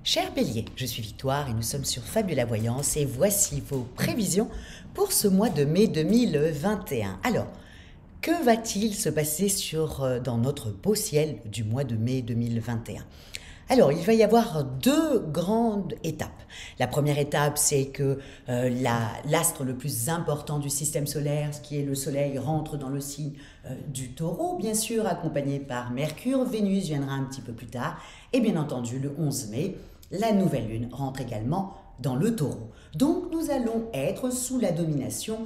Cher Bélier, je suis Victoire et nous sommes sur Fabula Voyance et voici vos prévisions pour ce mois de mai 2021. Alors, que va-t-il se passer dans notre beau ciel du mois de mai 2021 ? Alors, il va y avoir deux grandes étapes. La première étape, c'est que l'astre le plus important du système solaire, ce qui est le Soleil, rentre dans le signe du Taureau, bien sûr, accompagné par Mercure. Vénus viendra un petit peu plus tard. Et bien entendu, le 11 mai, la nouvelle lune rentre également dans le Taureau. Donc, nous allons être sous la domination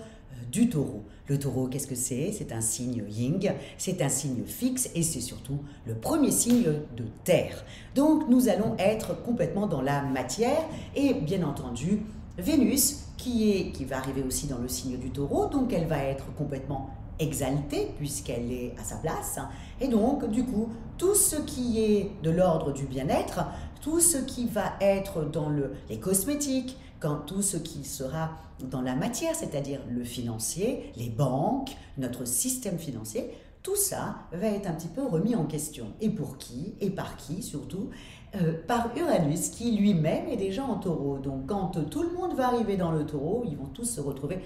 du Taureau. Le Taureau, qu'est-ce que c'est ? C'est un signe yin, c'est un signe fixe et c'est surtout le premier signe de terre. Donc nous allons être complètement dans la matière et bien entendu Vénus qui va arriver aussi dans le signe du Taureau, donc elle va être complètement exaltée puisqu'elle est à sa place et donc du coup tout ce qui est de l'ordre du bien-être, tout ce qui va être dans les cosmétiques, tout ce qui sera dans la matière, c'est-à-dire le financier, les banques, notre système financier, tout ça va être un petit peu remis en question. Et pour qui ? Et par qui surtout ? Par Uranus qui lui-même est déjà en Taureau. Donc quand tout le monde va arriver dans le Taureau, ils vont tous se retrouver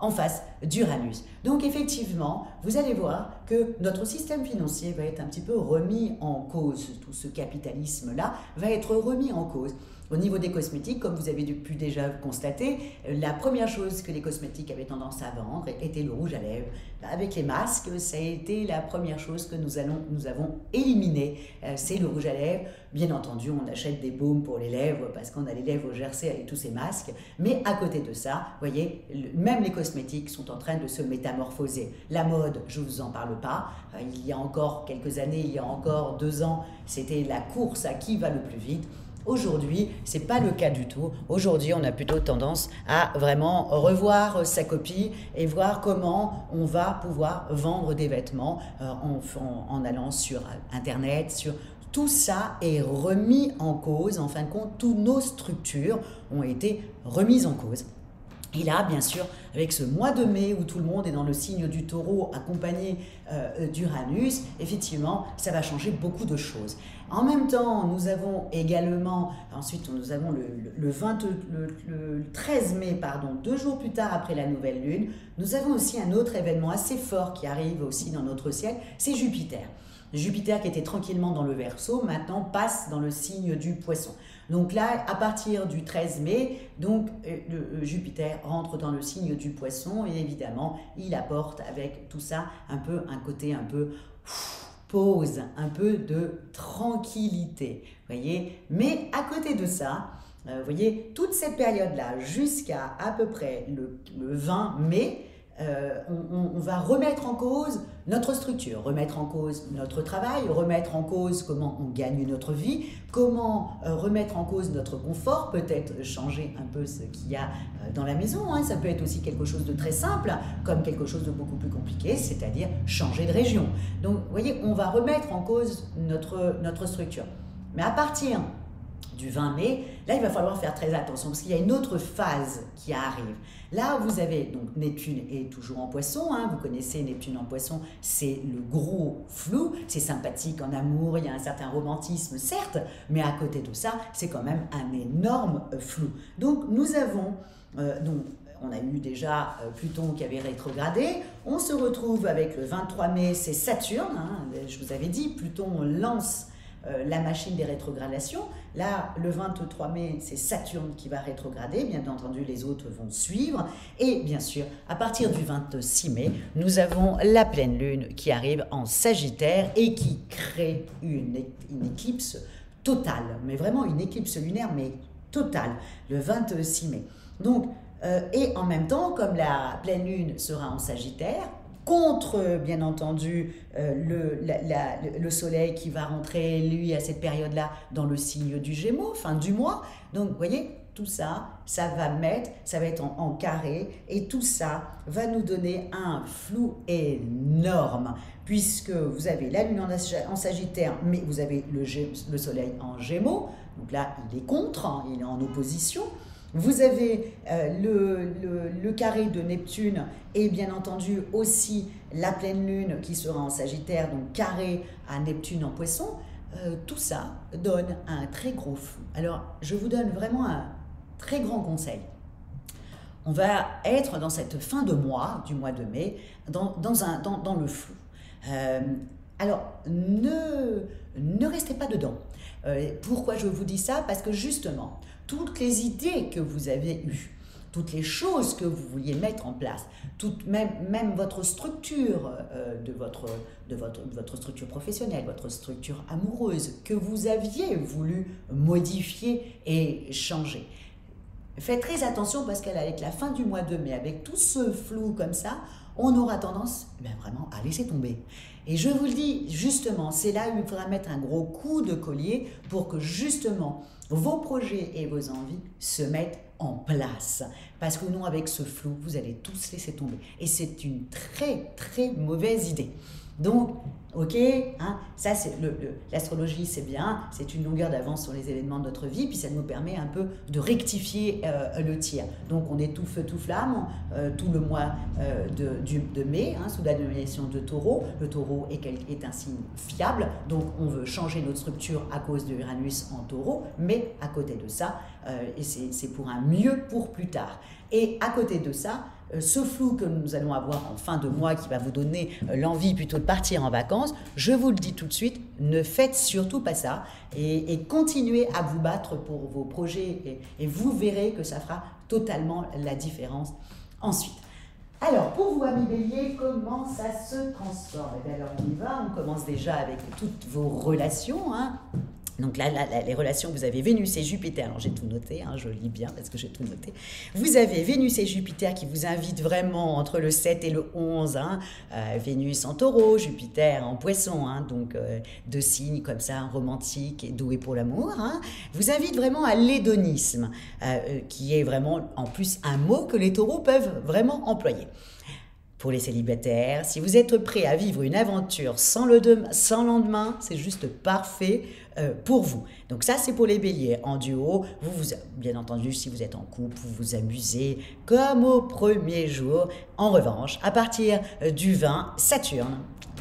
en face d'Uranus. Donc effectivement, vous allez voir que notre système financier va être un petit peu remis en cause. Tout ce capitalisme-là va être remis en cause. Au niveau des cosmétiques, comme vous avez pu déjà constater, la première chose que les cosmétiques avaient tendance à vendre était le rouge à lèvres. Avec les masques, ça a été la première chose que nous avons éliminée, c'est le rouge à lèvres. Bien entendu, on achète des baumes pour les lèvres parce qu'on a les lèvres gercées avec tous ces masques. Mais à côté de ça, vous voyez, même les cosmétiques sont en train de se métamorphoser. La mode, je ne vous en parle pas. Il y a encore quelques années, il y a encore 2 ans, c'était la course à qui va le plus vite. Aujourd'hui, ce n'est pas le cas du tout. Aujourd'hui, on a plutôt tendance à vraiment revoir sa copie et voir comment on va pouvoir vendre des vêtements en allant sur Internet, tout ça est remis en cause. En fin de compte, toutes nos structures ont été remises en cause. Et là, bien sûr, avec ce mois de mai où tout le monde est dans le signe du Taureau accompagné d'Uranus, effectivement, ça va changer beaucoup de choses. En même temps, nous avons également, ensuite nous avons le 13 mai, 2 jours plus tard après la nouvelle lune, nous avons aussi un autre événement assez fort qui arrive aussi dans notre ciel, c'est Jupiter. Jupiter qui était tranquillement dans le Verseau, maintenant passe dans le signe du Poisson. Donc là, à partir du 13 mai, Jupiter rentre dans le signe du Poisson et évidemment, il apporte avec tout ça un côté un peu pause, un peu de tranquillité, voyez. Mais à côté de ça, vous voyez, toute cette période-là, jusqu'à à peu près le 20 mai, on va remettre en cause notre structure, remettre en cause notre travail, remettre en cause comment on gagne notre vie, comment remettre en cause notre confort, peut-être changer un peu ce qu'il y a dans la maison, ça peut être aussi quelque chose de très simple, comme quelque chose de beaucoup plus compliqué, c'est-à-dire changer de région. Donc, vous voyez, on va remettre en cause notre structure. Mais à partir du 20 mai, là, il va falloir faire très attention parce qu'il y a une autre phase qui arrive. Là, vous avez, donc Neptune est toujours en Poisson, vous connaissez Neptune en Poisson, c'est le gros flou, c'est sympathique en amour, il y a un certain romantisme, certes, mais à côté de ça, c'est quand même un énorme flou. Donc, nous avons, on a eu déjà Pluton qui avait rétrogradé, on se retrouve avec le 23 mai, c'est Saturne, je vous avais dit, Pluton lance la machine des rétrogradations. Là, le 23 mai, c'est Saturne qui va rétrograder. Bien entendu, les autres vont suivre. Et bien sûr, à partir du 26 mai, nous avons la pleine lune qui arrive en Sagittaire et qui crée une éclipse totale. Mais vraiment une éclipse lunaire, mais totale, le 26 mai. Donc, et en même temps, comme la pleine lune sera en Sagittaire, contre, bien entendu, le soleil qui va rentrer, lui, à cette période-là, dans le signe du Gémeaux, fin du mois. Donc, vous voyez, tout ça, ça va être en carré, et tout ça va nous donner un flou énorme, puisque vous avez la Lune en Sagittaire, mais vous avez le soleil en Gémeaux, donc là, il est contre, il est en opposition. Vous avez le carré de Neptune et bien entendu aussi la pleine lune qui sera en Sagittaire, donc carré à Neptune en Poisson. tout ça donne un très gros flou. Alors, je vous donne vraiment un très grand conseil. On va être dans cette fin de mois, du mois de mai, dans le flou. Alors, ne restez pas dedans. Pourquoi je vous dis ça? Parce que justement, toutes les idées que vous avez eues, toutes les choses que vous vouliez mettre en place, même votre structure de votre structure professionnelle, votre structure amoureuse, que vous aviez voulu modifier et changer. Faites très attention parce qu'avec la fin du mois de mai, avec tout ce flou comme ça, on aura tendance vraiment à laisser tomber. Et je vous le dis, justement, c'est là où il faudra mettre un gros coup de collier pour que justement vos projets et vos envies se mettent en place. Parce que non, avec ce flou, vous allez tous laisser tomber. Et c'est une très, très mauvaise idée. Donc, ok, hein, ça c'est l'astrologie, c'est bien, c'est une longueur d'avance sur les événements de notre vie, puis ça nous permet un peu de rectifier le tir. Donc on est tout feu, tout flamme, tout le mois de mai, hein, sous la domination de Taureau. Le Taureau est un signe fiable, donc on veut changer notre structure à cause de Uranus en Taureau, mais à côté de ça, et c'est pour un mieux pour plus tard. Et à côté de ça, ce flou que nous allons avoir en fin de mois qui va vous donner l'envie plutôt de partir en vacances, je vous le dis tout de suite, ne faites surtout pas ça et continuez à vous battre pour vos projets et vous verrez que ça fera totalement la différence ensuite. Alors, pour vous, amis Bélier, comment ça se transforme? Eh bien, alors on y va, on commence déjà avec toutes vos relations, hein. Donc là, les relations, vous avez Vénus et Jupiter. Alors j'ai tout noté, hein, je lis bien parce que j'ai tout noté. Vous avez Vénus et Jupiter qui vous invitent vraiment entre le 7 et le 11. Hein, Vénus en Taureau, Jupiter en Poisson. Hein, donc deux signes comme ça, romantiques et doués pour l'amour. Hein, vous invitent vraiment à l'hédonisme, qui est vraiment en plus un mot que les taureaux peuvent vraiment employer. Pour les célibataires, si vous êtes prêt à vivre une aventure sans lendemain, c'est juste parfait pour vous. Donc ça, c'est pour les béliers. En duo, bien entendu, si vous êtes en couple, vous vous amusez comme au premier jour. En revanche, à partir du 20, Saturne,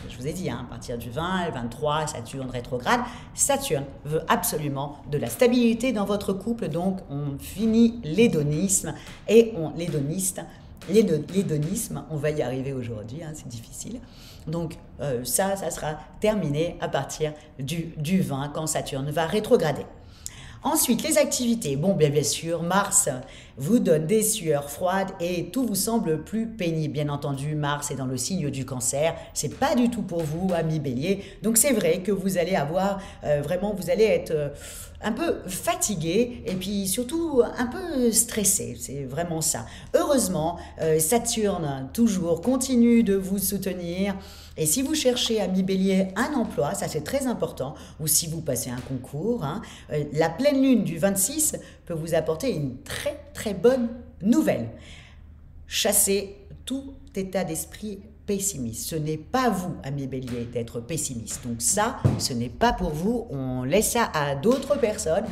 je vous ai dit, hein, à partir du 20, le 23, Saturne rétrograde, Saturne veut absolument de la stabilité dans votre couple, donc on finit l'hédonisme et l'hédonisme, on va y arriver aujourd'hui, hein, c'est difficile. Donc ça sera terminé à partir du 20 quand Saturne va rétrograder. Ensuite, les activités. Bon, bien sûr, Mars vous donne des sueurs froides et tout vous semble plus pénible. Bien entendu, Mars est dans le signe du Cancer. C'est pas du tout pour vous, amis Bélier. Donc c'est vrai que vous allez avoir vous allez être un peu fatigué et puis surtout un peu stressé. C'est vraiment ça. Heureusement, Saturne toujours continue de vous soutenir. Et si vous cherchez, amis Bélier, un emploi, ça c'est très important, ou si vous passez un concours, hein, la pleine lune du 26 peut vous apporter une très très bonne nouvelle. Chassez tout état d'esprit pessimiste. Ce n'est pas vous, amis Bélier, d'être pessimiste. Donc ça, ce n'est pas pour vous. On laisse ça à d'autres personnes.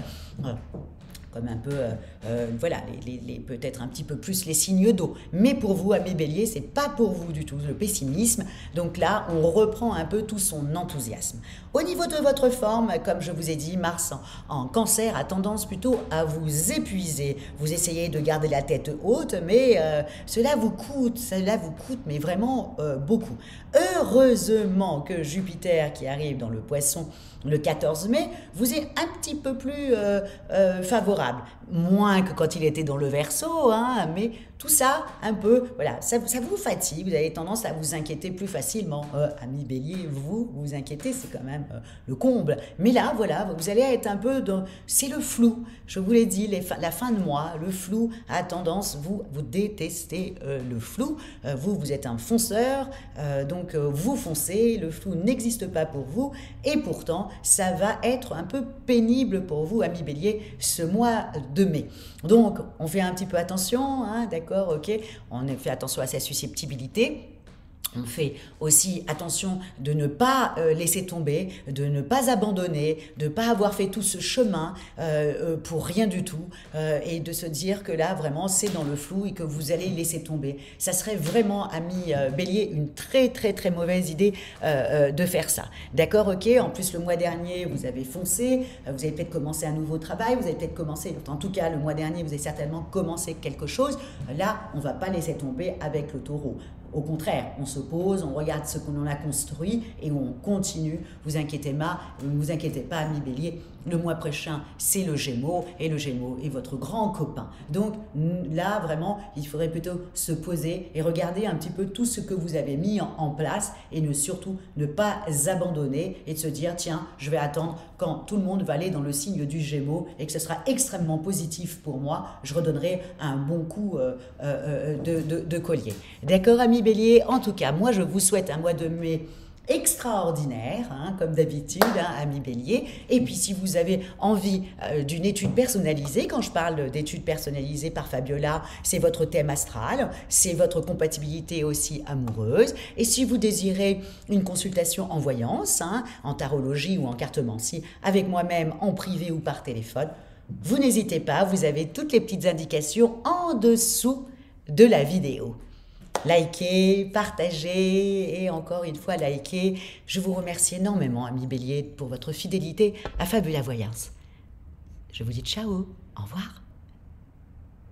Comme un peu, peut-être un petit peu plus les signes d'eau. Mais pour vous, amis Bélier, c'est pas pour vous du tout, le pessimisme. Donc là, on reprend un peu tout son enthousiasme. Au niveau de votre forme, comme je vous ai dit, Mars en Cancer a tendance plutôt à vous épuiser. Vous essayez de garder la tête haute, mais cela vous coûte, mais vraiment beaucoup. Heureusement que Jupiter, qui arrive dans le Poisson le 14 mai, vous est un petit peu plus favorable. Moins que quand il était dans le Verseau, hein, mais tout ça, un peu, voilà, ça vous fatigue, vous avez tendance à vous inquiéter plus facilement. Amis Bélier, vous inquiétez, c'est quand même le comble. Mais là, voilà, vous allez être un peu dans... C'est le flou, je vous l'ai dit, la fin de mois, le flou a tendance, vous détestez le flou. Vous êtes un fonceur, donc vous foncez, le flou n'existe pas pour vous, et pourtant, ça va être un peu pénible pour vous, amis Bélier, ce mois de mai. Donc, on fait un petit peu attention, hein, d'accord, ok, on fait attention à sa susceptibilité. On fait aussi attention de ne pas laisser tomber, de ne pas abandonner, de ne pas avoir fait tout ce chemin pour rien du tout et de se dire que là vraiment c'est dans le flou et que vous allez laisser tomber. Ça serait vraiment, ami Bélier, une très très très mauvaise idée de faire ça. D'accord, ok. En plus le mois dernier vous avez foncé, vous avez peut-être commencé un nouveau travail, vous avez peut-être commencé, en tout cas le mois dernier vous avez certainement commencé quelque chose. Là on ne va pas laisser tomber avec le taureau. Au contraire, on se pose, on regarde ce qu'on a construit et on continue. Vous inquiétez pas, ami Bélier. Le mois prochain, c'est le Gémeaux et le Gémeaux est votre grand copain. Donc là, vraiment, il faudrait plutôt se poser et regarder un petit peu tout ce que vous avez mis en place et surtout ne pas abandonner et de se dire tiens, je vais attendre quand tout le monde va aller dans le signe du Gémeaux et que ce sera extrêmement positif pour moi. Je redonnerai un bon coup de collier. D'accord, ami Bélier? En tout cas, moi, je vous souhaite un mois de mai extraordinaire, hein, comme d'habitude, hein, ami Bélier. Et puis, si vous avez envie d'une étude personnalisée, quand je parle d'études personnalisées par Fabiola, c'est votre thème astral, c'est votre compatibilité aussi amoureuse. Et si vous désirez une consultation en voyance, hein, en tarologie ou en cartomancie, avec moi-même en privé ou par téléphone, vous n'hésitez pas, vous avez toutes les petites indications en dessous de la vidéo. Likez, partagez et encore une fois likez. Je vous remercie énormément, ami Bélier, pour votre fidélité à Fabiola Voyance. Je vous dis ciao, au revoir.